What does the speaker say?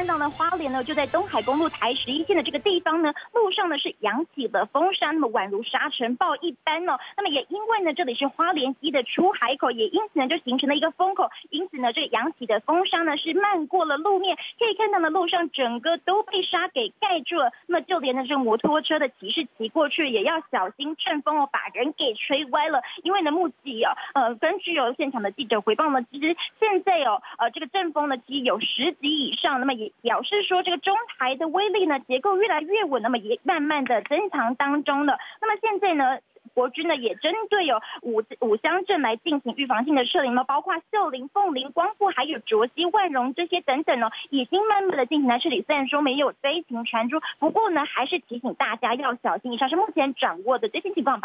看到呢，花莲呢就在东海公路台11线的这个地方呢，路上呢是扬起了风沙，那么宛如沙尘暴一般哦。那么也因为呢这里是花莲溪的出海口，也因此呢就形成了一个风口，因此呢这个扬起的风沙呢是漫过了路面，可以看到呢路上整个都被沙给盖住了。那么就连呢这个摩托车的骑士骑过去也要小心阵风哦，把人给吹歪了。因为呢目击根据现场的记者回报呢，其实现在这个阵风呢其实有10级以上，那么也表示说这个中台的威力呢结构越来越稳，那么也慢慢的增强当中了。那么现在呢，国军呢也针对五乡镇来进行预防性的撤离呢，包括秀林、凤林、光复还有卓溪、万荣这些等等呢，已经慢慢的进行了撤离。虽然说没有灾情传出，不过呢还是提醒大家要小心。以上是目前掌握的最新情况吧。